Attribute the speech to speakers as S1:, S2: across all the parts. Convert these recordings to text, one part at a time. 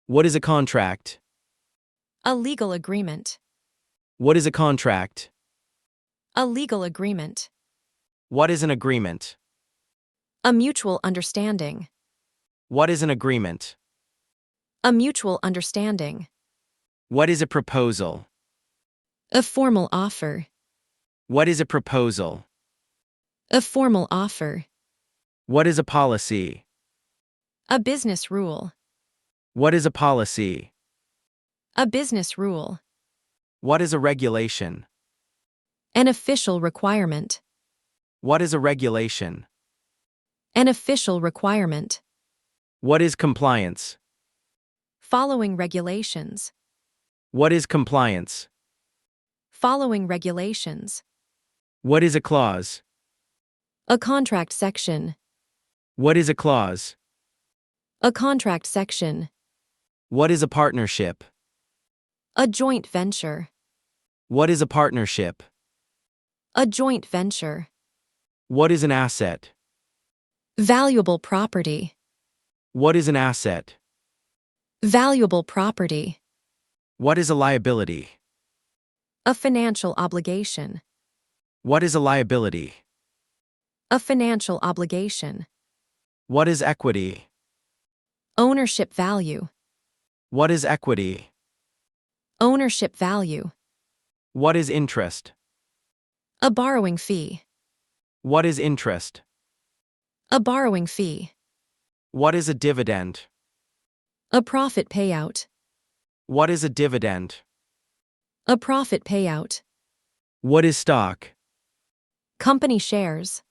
S1: What is a contract?
S2: A legal agreement.
S1: What is a contract?
S2: A legal agreement.
S1: What is an agreement?
S2: A mutual understanding.
S1: What is an agreement?
S2: A mutual understanding.
S1: What is a proposal?
S2: A formal offer.
S1: What is a proposal?
S2: A formal offer.
S1: What is a policy?
S2: A business rule.
S1: What is a policy?
S2: A business rule.
S1: What is a regulation?
S2: An official requirement.
S1: What is a regulation?
S2: An official requirement.
S1: What is compliance?
S2: Following regulations.
S1: What is compliance?
S2: Following regulations.
S1: What is a clause?
S2: A contract section.
S1: What is a clause?
S2: A contract section.
S1: What is a partnership?
S2: A joint venture.
S1: What is a partnership?
S2: A joint venture.
S1: What is an asset?
S2: Valuable property.
S1: What is an asset?
S2: Valuable property.
S1: What is a liability?
S2: A financial obligation.
S1: What is a liability?
S2: A financial obligation.
S1: What is equity?
S2: Ownership value.
S1: What is equity?
S2: Ownership value.
S1: What is interest?
S2: A borrowing fee.
S1: What is interest?
S2: A borrowing fee.
S1: What is a dividend?
S2: A profit payout.
S1: What is a dividend?
S2: A profit payout.
S1: What is stock?
S2: Company shares.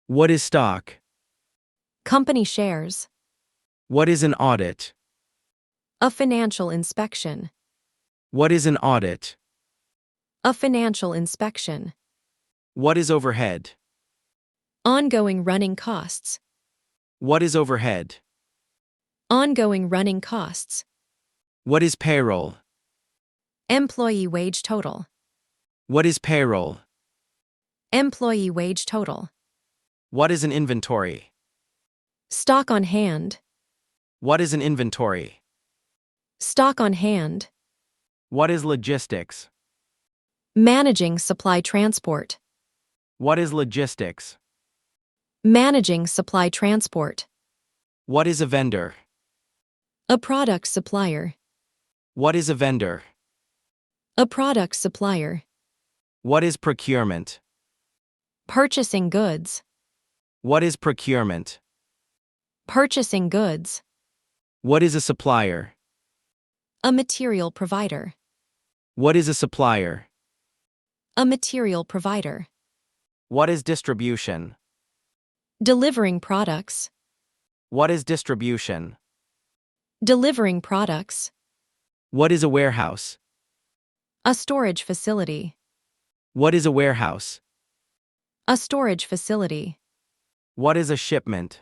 S1: What is stock?
S2: Company shares.
S1: What is an audit?
S2: A financial inspection.
S1: What is an audit?
S2: A financial inspection.
S1: What is overhead?
S2: Ongoing running costs.
S1: What is overhead?
S2: Ongoing running costs.
S1: What is payroll?
S2: Employee wage total.
S1: What is payroll?
S2: Employee wage total.
S1: What is an inventory?
S2: Stock on hand.
S1: What is an inventory?
S2: Stock on hand.
S1: What is logistics?
S2: Managing supply transport.
S1: What is logistics?
S2: Managing supply transport.
S1: What is a vendor?
S2: A product supplier.
S1: What is a vendor?
S2: A product supplier.
S1: What is procurement?
S2: Purchasing goods.
S1: What is procurement?
S2: Purchasing goods.
S1: What is a supplier?
S2: A material provider.
S1: What is a supplier?
S2: A material provider.
S1: What is distribution?
S2: Delivering products.
S1: What is distribution?
S2: Delivering products.
S1: What is a warehouse?
S2: A storage facility.
S1: What is a warehouse?
S2: A storage facility.
S1: What is a shipment?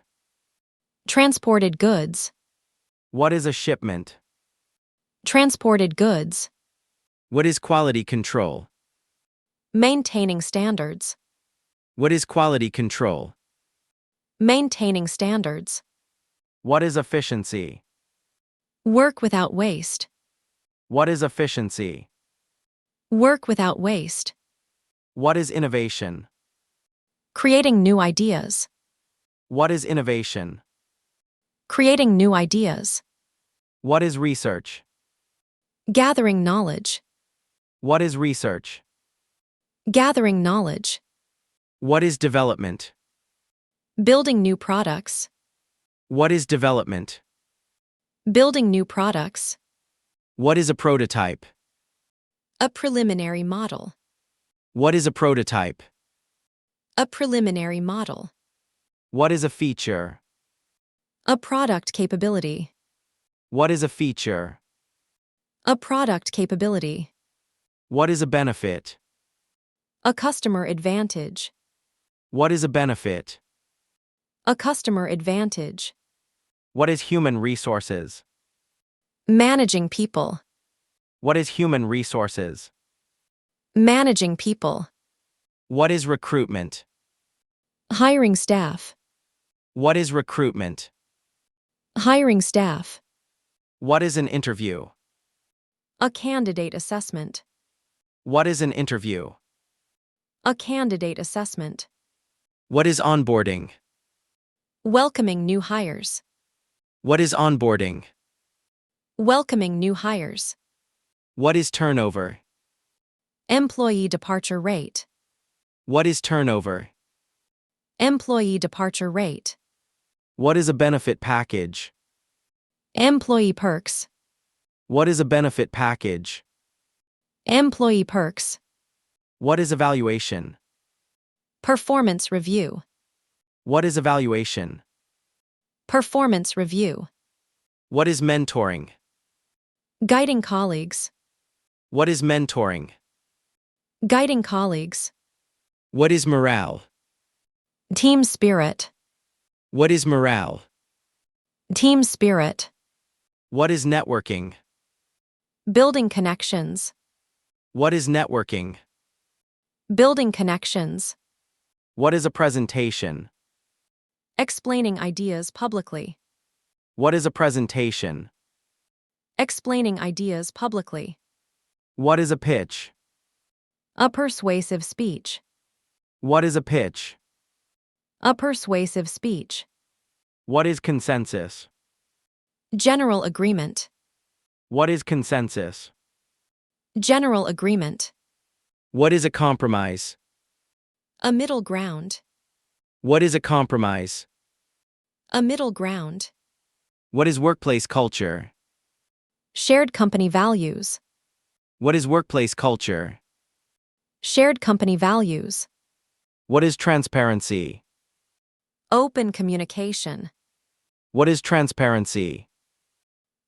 S2: Transported goods.
S1: What is a shipment?
S2: Transported goods.
S1: What is quality control?
S2: Maintaining standards.
S1: What is quality control?
S2: Maintaining standards.
S1: What is efficiency?
S2: Work without waste.
S1: What is efficiency?
S2: Work without waste.
S1: What is innovation?
S2: Creating new ideas.
S1: What is innovation?
S2: Creating new ideas.
S1: What is research?
S2: Gathering knowledge.
S1: What is research?
S2: Gathering knowledge.
S1: What is development?
S2: Building new products.
S1: What is development?
S2: Building new products.
S1: What is a prototype?
S2: A preliminary model.
S1: What is a prototype?
S2: A preliminary model.
S1: What is a feature?
S2: A product capability.
S1: What is a feature?
S2: A product capability.
S1: What is a benefit?
S2: A customer advantage.
S1: What is a benefit?
S2: A customer advantage.
S1: What is human resources?
S2: Managing people.
S1: What is human resources?
S2: Managing people.
S1: What is recruitment?
S2: Hiring staff.
S1: What is recruitment?
S2: Hiring staff.
S1: What is an interview?
S2: A candidate assessment.
S1: What is an interview?
S2: A candidate assessment.
S1: What is onboarding?
S2: Welcoming new hires.
S1: What is onboarding?
S2: Welcoming new hires.
S1: What is turnover?
S2: Employee departure rate.
S1: What is turnover?
S2: Employee departure rate.
S1: What is a benefit package?
S2: Employee perks.
S1: What is a benefit package?
S2: Employee perks.
S1: What is evaluation?
S2: Performance review.
S1: What is evaluation?
S2: Performance review.
S1: What is mentoring?
S2: Guiding colleagues.
S1: What is mentoring?
S2: Guiding colleagues.
S1: What is morale?
S2: Team spirit.
S1: What is morale?
S2: Team spirit.
S1: What is networking?
S2: Building connections.
S1: What is networking?
S2: Building connections.
S1: What is a presentation?
S2: Explaining ideas publicly.
S1: What is a presentation?
S2: Explaining ideas publicly.
S1: What is a pitch?
S2: A persuasive speech.
S1: What is a pitch?
S2: A persuasive speech.
S1: What is consensus?
S2: General agreement.
S1: What is consensus?
S2: General agreement.
S1: What is a compromise?
S2: A middle ground.
S1: What is a compromise?
S2: A middle ground.
S1: What is workplace culture?
S2: Shared company values.
S1: What is workplace culture?
S2: Shared company values.
S1: What is transparency?
S2: Open communication.
S1: What is transparency?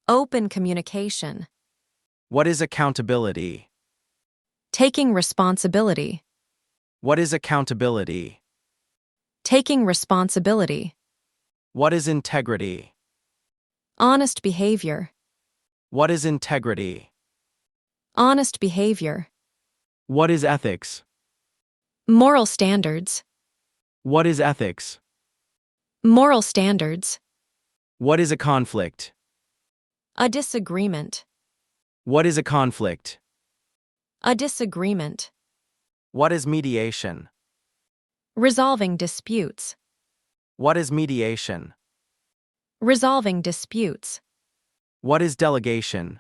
S2: Open communication.
S1: What is accountability?
S2: Taking responsibility.
S1: What is accountability?
S2: Taking responsibility.
S1: What is integrity?
S2: Honest behavior.
S1: What is integrity?
S2: Honest behavior.
S1: What is ethics?
S2: Moral standards.
S1: What is ethics?
S2: Moral standards.
S1: What is a conflict?
S2: A disagreement.
S1: What is a conflict?
S2: A disagreement.
S1: What is mediation?
S2: Resolving disputes.
S1: What is mediation?
S2: Resolving disputes.
S1: What is delegation?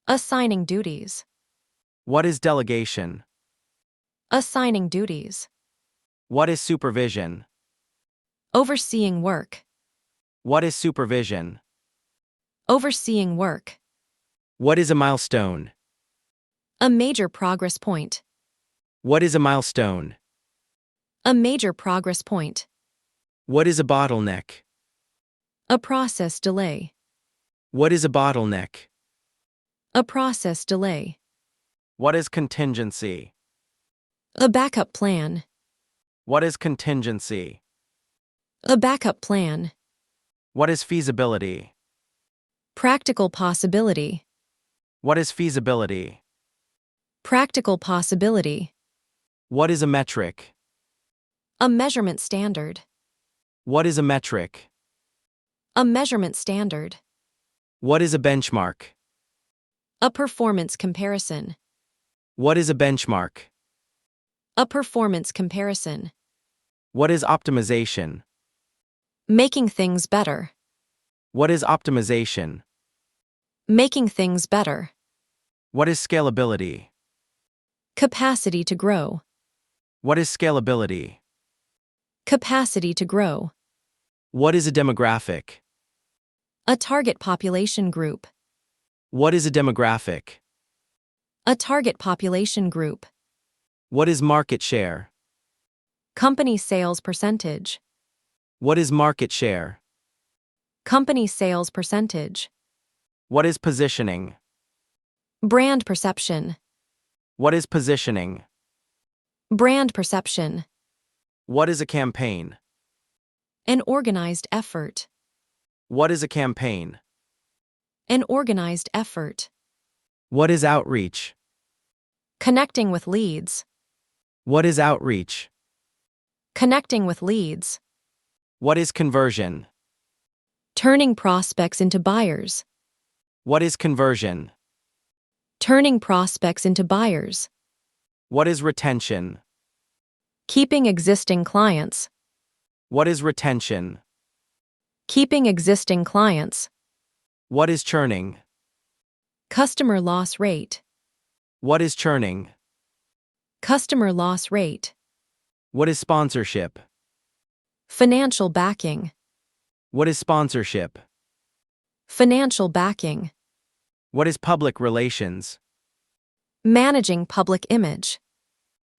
S2: Assigning duties.
S1: What is delegation?
S2: Assigning duties.
S1: What is supervision?
S2: Overseeing work.
S1: What is supervision?
S2: Overseeing work.
S1: What is a milestone?
S2: A major progress point.
S1: What is a milestone?
S2: A major progress point.
S1: What is a bottleneck?
S2: A process delay.
S1: What is a bottleneck?
S2: A process delay.
S1: What is contingency?
S2: A backup plan.
S1: What is contingency?
S2: A backup plan.
S1: What is feasibility?
S2: Practical possibility.
S1: What is feasibility?
S2: Practical possibility.
S1: What is a metric?
S2: A measurement standard.
S1: What is a metric?
S2: A measurement standard.
S1: What is a benchmark?
S2: A performance comparison.
S1: What is a benchmark?
S2: A performance comparison.
S1: What is optimization?
S2: Making things better.
S1: What is optimization?
S2: Making things better.
S1: What is scalability?
S2: Capacity to grow.
S1: What is scalability?
S2: Capacity to grow.
S1: What is a demographic?
S2: A target population group.
S1: What is a demographic?
S2: A target population group.
S1: What is market share?
S2: Company sales percentage.
S1: What is market share?
S2: Company sales percentage.
S1: What is positioning?
S2: Brand perception.
S1: What is positioning?
S2: Brand perception.
S1: What is a campaign?
S2: An organized effort.
S1: What is a campaign?
S2: An organized effort.
S1: What is outreach?
S2: Connecting with leads.
S1: What is outreach?
S2: Connecting with leads.
S1: What is conversion?
S2: Turning prospects into buyers.
S1: What is conversion?
S2: Turning prospects into buyers.
S1: What is retention?
S2: Keeping existing clients.
S1: What is retention?
S2: Keeping existing clients.
S1: What is churning?
S2: Customer loss rate.
S1: What is churning?
S2: Customer loss rate.
S1: What is sponsorship?
S2: Financial backing.
S1: What is sponsorship?
S2: Financial backing.
S1: What is public relations?
S2: Managing public image.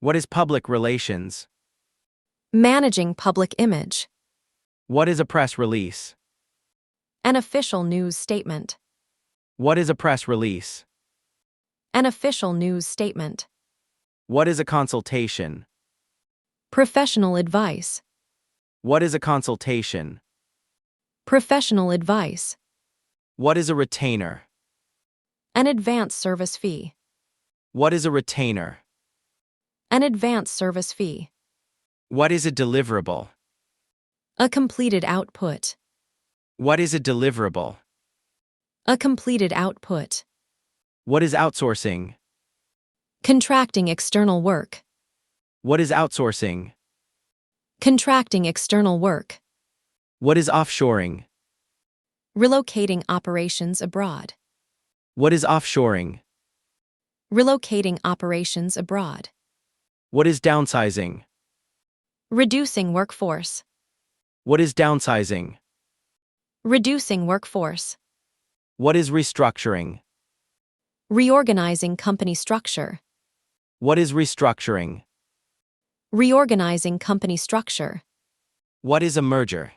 S1: What is public relations?
S2: Managing public image.
S1: What is a press release?
S2: An official news statement.
S1: What is a press release?
S2: An official news statement.
S1: What is a consultation?
S2: Professional advice.
S1: What is a consultation?
S2: Professional advice.
S1: What is a retainer?
S2: An advance service fee.
S1: What is a retainer?
S2: An advance service fee.
S1: What is a deliverable?
S2: A completed output.
S1: What is a deliverable?
S2: A completed output.
S1: What is outsourcing?
S2: Contracting external work.
S1: What is outsourcing?
S2: Contracting external work.
S1: What is offshoring?
S2: Relocating operations abroad.
S1: What is offshoring?
S2: Relocating operations abroad.
S1: What is downsizing?
S2: Reducing workforce.
S1: What is downsizing?
S2: Reducing workforce.
S1: What is restructuring?
S2: Reorganizing company structure.
S1: What is restructuring?
S2: Reorganizing company structure.
S1: What is a merger?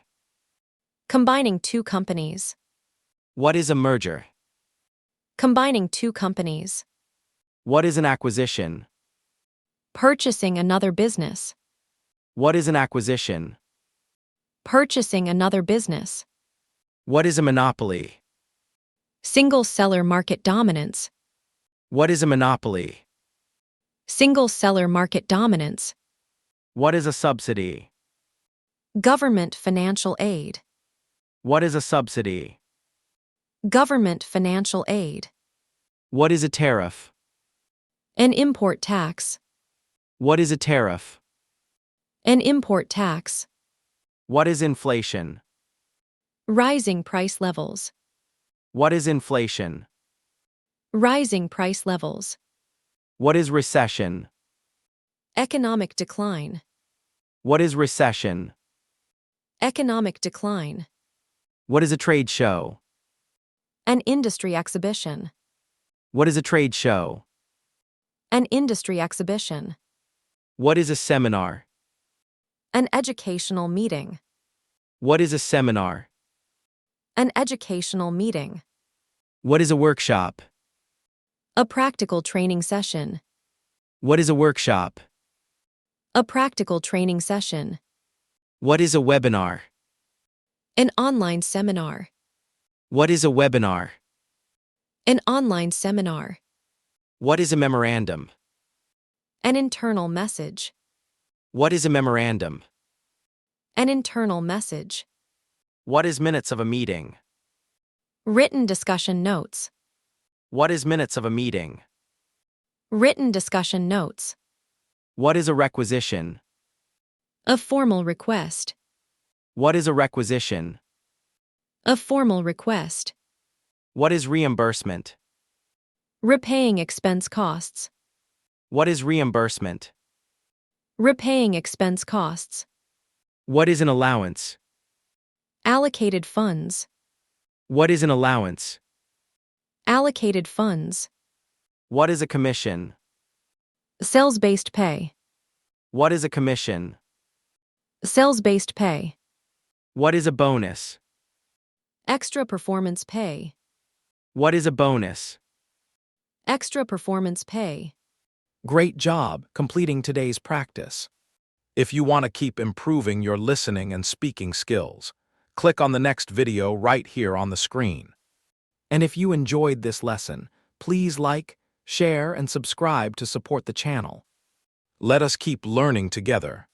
S2: Combining two companies.
S1: What is a merger?
S2: Combining two companies.
S1: What is an acquisition?
S2: Purchasing another business.
S1: What is an acquisition?
S2: Purchasing another business.
S1: What is a monopoly?
S2: Single seller market dominance.
S1: What is a monopoly?
S2: Single seller market dominance.
S1: What is a subsidy?
S2: Government financial aid.
S1: What is a subsidy?
S2: Government financial aid.
S1: What is a tariff?
S2: An import tax.
S1: What is a tariff?
S2: An import tax.
S1: What is inflation?
S2: Rising price levels.
S1: What is inflation?
S2: Rising price levels.
S1: What is recession?
S2: Economic decline.
S1: What is recession?
S2: Economic decline.
S1: What is a trade show?
S2: An industry exhibition.
S1: What is a trade show?
S2: An industry exhibition.
S1: What is a seminar?
S2: An educational meeting.
S1: What is a seminar?
S2: An educational meeting.
S1: What is a workshop?
S2: A practical training session.
S1: What is a workshop?
S2: A practical training session.
S1: What is a webinar?
S2: An online seminar.
S1: What is a webinar?
S2: An online seminar.
S1: What is a memorandum?
S2: An internal message.
S1: What is a memorandum?
S2: An internal message.
S1: What is minutes of a meeting?
S2: Written discussion notes.
S1: What is minutes of a meeting?
S2: Written discussion notes.
S1: What is a requisition?
S2: A formal request.
S1: What is a requisition?
S2: A formal request.
S1: What is reimbursement?
S2: Repaying expense costs.
S1: What is reimbursement?
S2: Repaying expense costs.
S1: What is an allowance?
S2: Allocated funds.
S1: What is an allowance?
S2: Allocated funds.
S1: What is a commission?
S2: Sales-based pay.
S1: What is a commission?
S2: Sales-based pay.
S1: What is a bonus?
S2: Extra performance pay.
S1: What is a bonus?
S2: Extra performance pay.
S3: Great job completing today's practice. If you want to keep improving your listening and speaking skills, click on the next video right here on the screen. And if you enjoyed this lesson, please like, share, and subscribe to support the channel. Let us keep learning together.